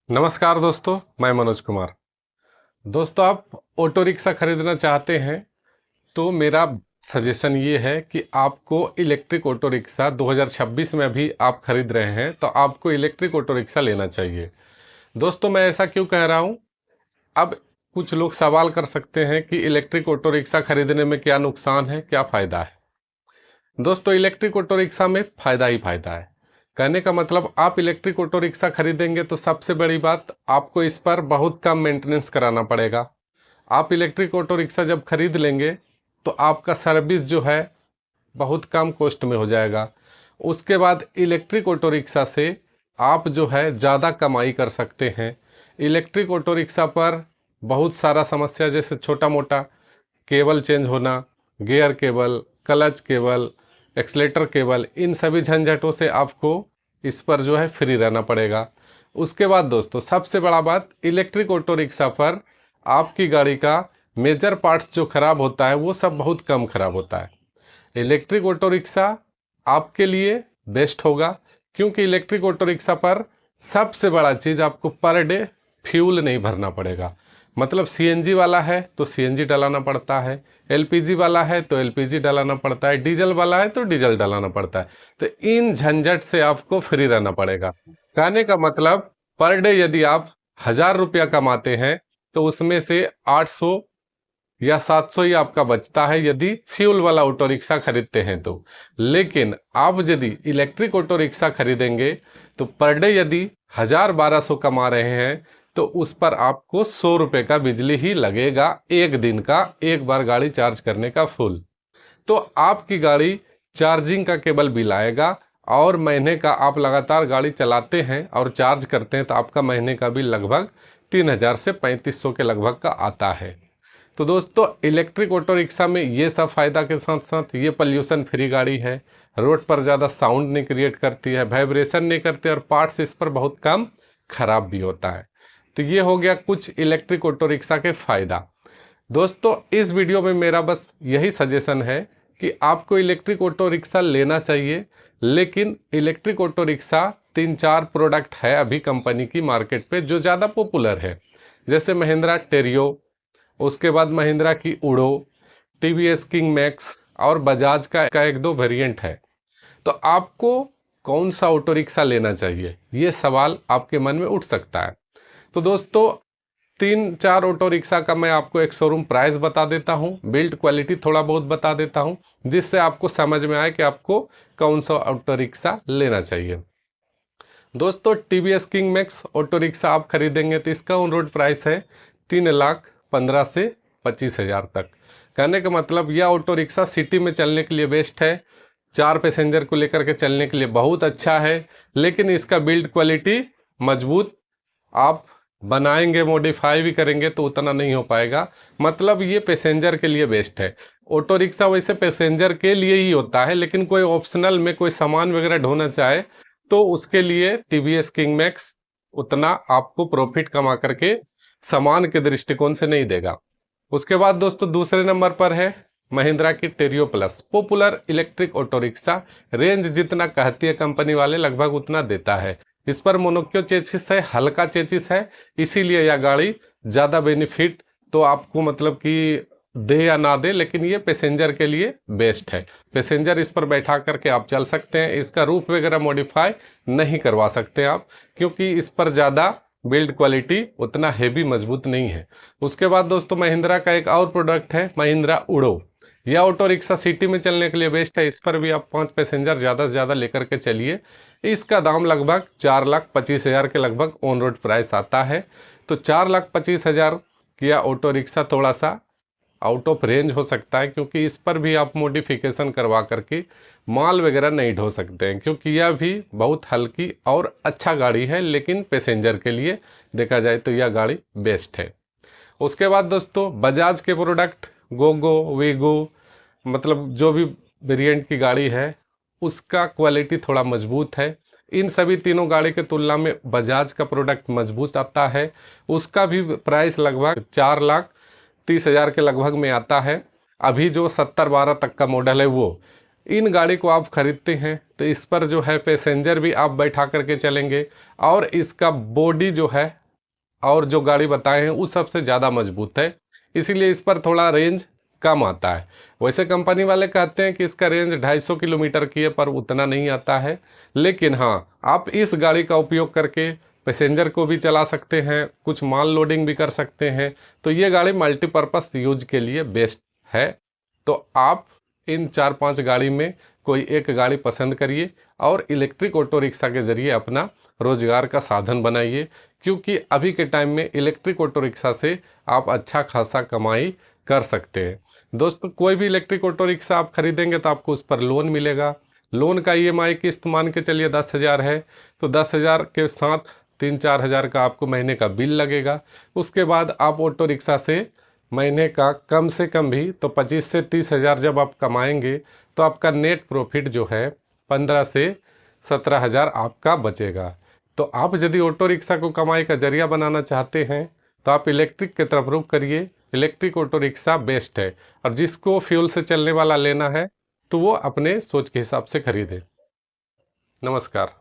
नमस्कार दोस्तों, मैं मनोज कुमार। दोस्तों, आप ऑटो रिक्शा खरीदना चाहते हैं तो मेरा सजेशन ये है कि आपको इलेक्ट्रिक ऑटो रिक्शा 2026 में भी आप खरीद रहे हैं तो आपको इलेक्ट्रिक ऑटो रिक्शा लेना चाहिए। दोस्तों, मैं ऐसा क्यों कह रहा हूँ? अब कुछ लोग सवाल कर सकते हैं कि इलेक्ट्रिक ऑटो रिक्शा खरीदने में क्या नुकसान है, क्या फ़ायदा है। दोस्तों, इलेक्ट्रिक ऑटो रिक्शा में फ़ायदा ही फ़ायदा है। कहने का मतलब, आप इलेक्ट्रिक ऑटो रिक्शा खरीदेंगे तो सबसे बड़ी बात, आपको इस पर बहुत कम मेंटेनेंस कराना पड़ेगा। आप इलेक्ट्रिक ऑटो रिक्शा जब खरीद लेंगे तो आपका सर्विस जो है बहुत कम कॉस्ट में हो जाएगा। उसके बाद इलेक्ट्रिक ऑटो रिक्शा से आप जो है ज़्यादा कमाई कर सकते हैं। इलेक्ट्रिक ऑटो रिक्शा पर बहुत सारा समस्या, जैसे छोटा मोटा केबल चेंज होना, gear cable, clutch cable, accelerator cable, इन सभी झंझटों से आपको इस पर जो है फ्री रहना पड़ेगा। उसके बाद दोस्तों, सबसे बड़ा बात, इलेक्ट्रिक ऑटो रिक्शा पर आपकी गाड़ी का मेजर पार्ट्स जो ख़राब होता है वो सब बहुत कम ख़राब होता है। इलेक्ट्रिक ऑटो रिक्शा आपके लिए बेस्ट होगा, क्योंकि इलेक्ट्रिक ऑटो रिक्शा पर सबसे बड़ा चीज़, आपको पर डे फ्यूल नहीं भरना पड़ेगा। मतलब सीएनजी वाला है तो सीएनजी डलाना पड़ता है, एलपीजी वाला है तो एलपीजी डलाना पड़ता है, डीजल वाला है तो डीजल डलाना पड़ता है। तो इन झंझट से आपको फ्री रहना पड़ेगा। कहने का मतलब, पर डे यदि आप 1000 रुपया कमाते हैं तो उसमें से 800 या 700 ही आपका बचता है यदि फ्यूल वाला ऑटो रिक्शा खरीदते हैं तो। लेकिन आप यदि इलेक्ट्रिक ऑटो रिक्शा खरीदेंगे तो पर डे यदि 1000-1200 कमा रहे हैं तो उस पर आपको 100 रुपये का बिजली ही लगेगा, एक दिन का, एक बार गाड़ी चार्ज करने का फुल। तो आपकी गाड़ी चार्जिंग का केवल बिल आएगा, और महीने का आप लगातार गाड़ी चलाते हैं और चार्ज करते हैं तो आपका महीने का बिल लगभग 3000 से 3500 के लगभग का आता है। तो दोस्तों, इलेक्ट्रिक ऑटो रिक्शा में ये सब फ़ायदा के साथ साथ ये पॉल्यूशन फ्री गाड़ी है, रोड पर ज़्यादा साउंड नहीं क्रिएट करती है, वाइब्रेशन नहीं करती, और पार्ट्स इस पर बहुत कम खराब भी होता है। तो ये हो गया कुछ इलेक्ट्रिक ऑटो रिक्शा के फ़ायदा। दोस्तों, इस वीडियो में मेरा बस यही सजेशन है कि आपको इलेक्ट्रिक ऑटो रिक्शा लेना चाहिए, लेकिन इलेक्ट्रिक ऑटो रिक्शा 3-4 प्रोडक्ट है अभी कंपनी की मार्केट पे जो ज़्यादा पॉपुलर है, जैसे महिंद्रा टेरियो, उसके बाद महिंद्रा की उड़ो, टीवीएस किंग मैक्स, और बजाज का एक दो वेरिएंट है। तो आपको कौन सा ऑटो रिक्शा लेना चाहिए, ये सवाल आपके मन में उठ सकता है। तो दोस्तों, 3-4 ऑटो रिक्शा का मैं आपको एक शोरूम प्राइस बता देता हूँ, बिल्ड क्वालिटी थोड़ा बहुत बता देता हूँ, जिससे आपको समझ में आए कि आपको कौन सा ऑटो रिक्शा लेना चाहिए। दोस्तों, TVS king max auto rickshaw आप खरीदेंगे तो इसका ऑन रोड प्राइस है 3,15,000 से 25,000 तक। कहने का मतलब, यह ऑटो रिक्शा सिटी में चलने के लिए बेस्ट है, 4 पैसेंजर को लेकर के चलने के लिए बहुत अच्छा है, लेकिन इसका बिल्ड क्वालिटी मजबूत, आप बनाएंगे मॉडिफाई भी करेंगे तो उतना नहीं हो पाएगा। मतलब ये पैसेंजर के लिए बेस्ट है। ऑटो रिक्शा वैसे पैसेंजर के लिए ही होता है, लेकिन कोई ऑप्शनल में कोई सामान वगैरह ढोना चाहे तो उसके लिए टीवीएस किंग मैक्स उतना आपको प्रॉफिट कमा करके सामान के दृष्टिकोण से नहीं देगा। उसके बाद दोस्तों, दूसरे नंबर पर है महिंद्रा की Treo plus, popular electric auto rickshaw. Range जितना कहती है कंपनी वाले लगभग उतना देता है। इस पर मोनोक्यो चेसिस है, हल्का चेसिस है, इसीलिए यह गाड़ी ज़्यादा बेनिफिट तो आपको मतलब कि दे या ना दे, लेकिन ये पैसेंजर के लिए बेस्ट है। पैसेंजर इस पर बैठा करके आप चल सकते हैं, इसका रूफ वगैरह मॉडिफाई नहीं करवा सकते आप, क्योंकि इस पर ज़्यादा बिल्ड क्वालिटी उतना हेवी मजबूत नहीं है। उसके बाद दोस्तों, महिंद्रा का एक और प्रोडक्ट है महिंद्रा उड़ो। यह ऑटो रिक्शा सिटी में चलने के लिए बेस्ट है। इस पर भी आप 5 पैसेंजर ज़्यादा से ज़्यादा लेकर के चलिए। इसका दाम लगभग 4,25,000 के लगभग ऑन रोड प्राइस आता है। तो 4,25,000 किया ऑटो रिक्शा थोड़ा सा आउट ऑफ रेंज हो सकता है, क्योंकि इस पर भी आप मॉडिफिकेशन करवा करके माल वगैरह नहीं ढो सकते हैं, क्योंकि यह भी बहुत हल्की और अच्छा गाड़ी है, लेकिन पैसेंजर के लिए देखा जाए तो यह गाड़ी बेस्ट है। उसके बाद दोस्तों, बजाज के प्रोडक्ट गोगो, वीगो, मतलब जो भी वेरिएंट की गाड़ी है उसका क्वालिटी थोड़ा मजबूत है। इन सभी तीनों गाड़ी के तुलना में बजाज का प्रोडक्ट मजबूत आता है। उसका भी प्राइस लगभग 4,30,000 के लगभग में आता है। अभी जो 70-12 तक का मॉडल है वो, इन गाड़ी को आप खरीदते हैं तो इस पर जो है पैसेंजर भी आप बैठा करके चलेंगे और इसका बॉडी जो है और जो गाड़ी बताए हैं उस सबसे ज़्यादा मजबूत है, इसीलिए इस पर थोड़ा रेंज कम आता है। वैसे कंपनी वाले कहते हैं कि इसका रेंज 250 किलोमीटर की है, पर उतना नहीं आता है। लेकिन हाँ, आप इस गाड़ी का उपयोग करके पैसेंजर को भी चला सकते हैं, कुछ माल लोडिंग भी कर सकते हैं। तो ये गाड़ी मल्टीपर्पस यूज के लिए बेस्ट है। तो आप इन 4-5 गाड़ी में कोई एक गाड़ी पसंद करिए और इलेक्ट्रिक ऑटो रिक्शा के ज़रिए अपना रोजगार का साधन बनाइए, क्योंकि अभी के टाइम में इलेक्ट्रिक ऑटो रिक्शा से आप अच्छा खासा कमाई कर सकते हैं। दोस्तों, कोई भी इलेक्ट्रिक ऑटो रिक्शा आप खरीदेंगे तो आपको उस पर लोन मिलेगा। लोन का ईएमआई किस्त मान के चलिए 10,000 है, तो 10,000 के साथ 3-4 हज़ार का आपको महीने का बिल लगेगा। उसके बाद आप ऑटो रिक्शा से महीने का कम से कम भी तो 25 से 30 हज़ार जब आप कमाएंगे तो आपका नेट प्रॉफिट जो है 15 से 17 हज़ार आपका बचेगा। तो आप यदि ऑटो रिक्शा को कमाई का जरिया बनाना चाहते हैं तो आप इलेक्ट्रिक की तरफ रुख करिए। इलेक्ट्रिक ऑटो रिक्शा बेस्ट है, और जिसको फ्यूल से चलने वाला लेना है तो वो अपने सोच के हिसाब से खरीदे। नमस्कार।